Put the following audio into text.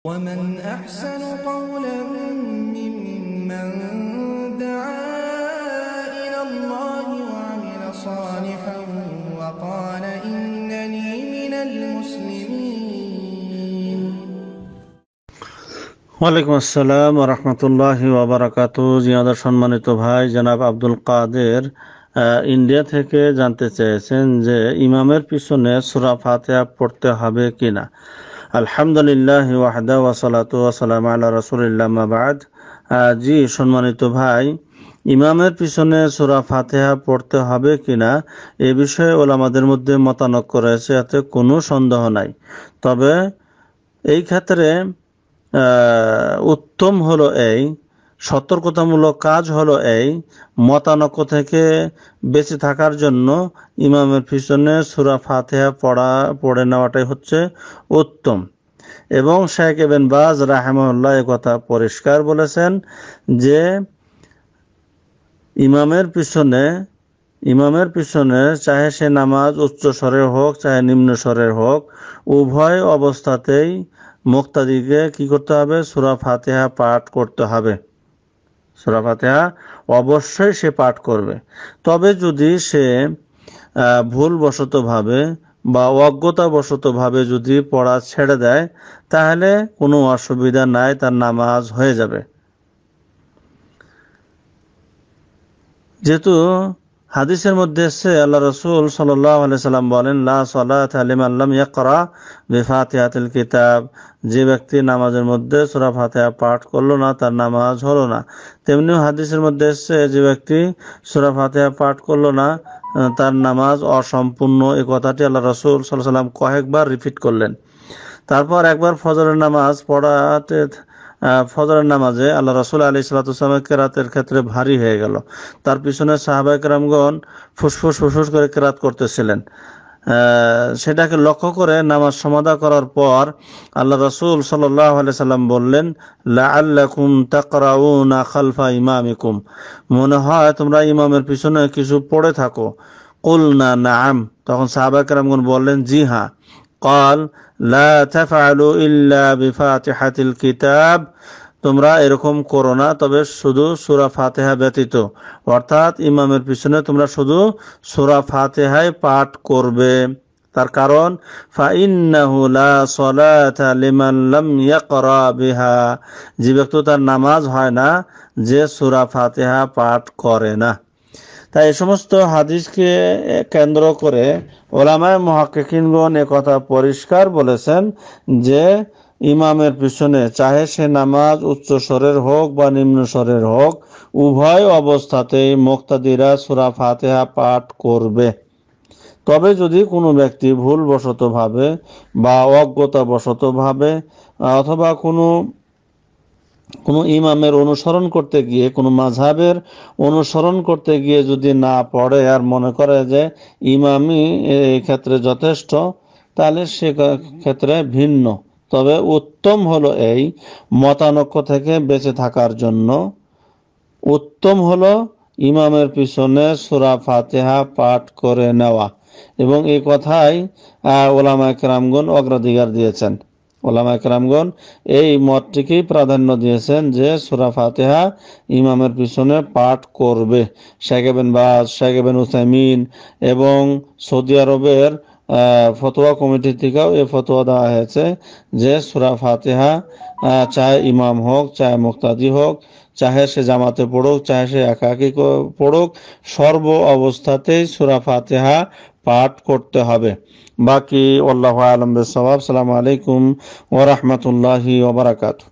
ومن أحسن قولا ممن دعا إلى الله وعمل صالحا وقال إنني من المسلمين। ওয়ালাইকুম আসসালাম ওয়া রাহমাতুল্লাহি ওয়া বারাকাতুহু। জিয়াদার সম্মানিত ভাই জনাব আব্দুল কাদের ইন্ডিয়া থেকে জানতে চেয়েছেন যে ইমামের পিছনে সূরা ফাতিহা পড়তে হবে কিনা। আলহামদুলিল্লাহ ওয়াহদা ওয়া সালাতু ওয়া সালামু আলা রাসূলিল্লাহ মা বাদ। জি সম্মানিত ভাই, ইমামের পিছনে সূরা ফাতিহা পড়তে হবে কিনা এ বিষয়ে ওলামাদের মধ্যে মতানৈক্য রয়েছে, এতে কোনো সন্দেহ নাই। তবে এই ক্ষেত্রে উত্তম হলো এই, সতর্কতামূলক কাজ হলো এই, মতানৈক্য থেকে বেঁচে থাকার জন্য ইমামের পিছনে সূরা ফাতিহা পড়ে নেওয়াটাই হচ্ছে উত্তম। এবং শেখ ইবনে বাজ রাহিমাহুল্লাহ এই কথা পরিষ্কার বলেছেন যে ইমামের পিছনে চাহে সে নামাজ উচ্চ স্বরের হোক চাহে নিম্ন স্বরের হোক, উভয় অবস্থাতেই মুক্তাদিকে কি করতে হবে? সূরা ফাতিহা পাঠ করতে হবে। সূরা ফাতিহা অবশ্যই সে পাঠ করবে। তবে যদি সে ভুলবশতভাবে বা অজ্ঞতাবশতভাবে যদি পড়া ছেড়ে দেয় তাহলে কোনো অসুবিধা নাই, তার নামাজ হয়ে যাবে। যেহেতু হাদিসের মধ্যে এসেছে আল্লাহ রাসূল সাল্লাল্লাহু আলাইহি সাল্লাম বলেন, লা সালাতা লিমান লাম ইয়াকরা বিফাতিহাতিল কিতাব, যে ব্যক্তি নামাজের মধ্যে সূরা ফাতিহা পাঠ করলো না তার নামাজ হলো না। তেমনি হাদিসের মধ্যে এসেছে যে ব্যক্তি সূরা ফাতিহা পাঠ করলো না তার নামাজ অসম্পূর্ণ। এই কথাটি আল্লাহ রাসূল সাল্লাল্লাহু আলাইহি সাল্লাম কয়েকবার রিপিট করলেন। তারপর একবার ফজরের নামাজে আল্লাহ রাসূল আলাইহিস সালাতু ওয়াসসালামের কেরাতের ক্ষেত্রে ভারী হয়ে গেল। তার পিছনে সাহাবায়ে কেরামগণ ফুসফুস করে কেরাত করতেছিলেন। সেটাকে লক্ষ্য করে নামাজ সমাধা করার পর আল্লাহ রাসূল সাল্লাল্লাহু আলাইহি সাল্লাম বললেন, লাআল্লাকুম তাকরাউনা খালফা ইমামিকুম, মনে হয় তোমরা ইমামের পিছনে কিছু পড়ে থাকো। কুলনা নাআম, তখন সাহাবায়ে কেরামগণ বললেন জি হ্যাঁ। قال لا تفعلوا إلا بفاتحة الكتاب, তোমরা এরকম করো না তবে শুধু সূরা ফাতিহা ব্যতীত, অর্থাৎ ইমামের পিছনে তোমরা শুধু সূরা ফাতিহাই পাঠ করবে। তার কারণ ফাইন্নাহু লা সালাতা লিমান লাম ইয়াকরা বিহা, যে ব্যক্তি তার নামাজ হয় না যে সূরা ফাতিহা পাঠ করে না। তাই এই সমস্ত হাদিসকে কেন্দ্র করে ওলামায়ে মুহাক্কিকিনগণ কথা পরিষ্কার বলেছেন যে ইমামের পিছনে চাহে সে নামাজ উচ্চ স্বরের হোক বা নিম্ন স্বরের হোক, উভয় অবস্থাতেই মুক্তাদিরা সূরা ফাতিহা পাঠ করবে। তবে যদি কোনো ব্যক্তি ভুলবশতভাবে বা অজ্ঞতাবশতভাবে অথবা কোনো ইমামের অনুসরণ করতে গিয়ে, কোনো মাযহাবের অনুসরণ করতে গিয়ে যদি না পড়ে আর মনে করে যে ইমামই এই ক্ষেত্রে যথেষ্ট, তাহলে সে ক্ষেত্রে ভিন্ন। তবে উত্তম হলো এই, মতানৈক্য থেকে বেঁচে থাকার জন্য উত্তম হলো ইমামের পিছনে সূরা ফাতিহা পাঠ করে নেওয়া। এবং এই কথাই ওলামায়ে কেরামগণ অগ্রাধিকার দিয়েছেন। ওলামায়ে কেরামগণ এই মতটিকেই প্রাধান্য দিয়েছেন যে সূরা ফাতিহা ইমামের পিছনে পাঠ করবে। শেখ ইবনে বাজ, শেখ ইবনে উসাইমিন এবং সৌদি আরবের ফতোয়া কমিটি থেকেও এই ফতোয়া দেওয়া হয়েছে যে সূরা ফাতিহা চাহে ইমাম হোক চাহে মুক্তাদি হোক, চাহে সে জামাতে পড়ুক চাহে সে একাকী পড়ুক, সর্ব অবস্থাতেই সূরা ফাতিহা পাঠ করতে হবে। বাকি আল্লাহু আ'লাম বিস-সাওয়াব। আসসালামু আলাইকুম ওয়া রাহমাতুল্লাহি ওয়া বারাকাতুহু।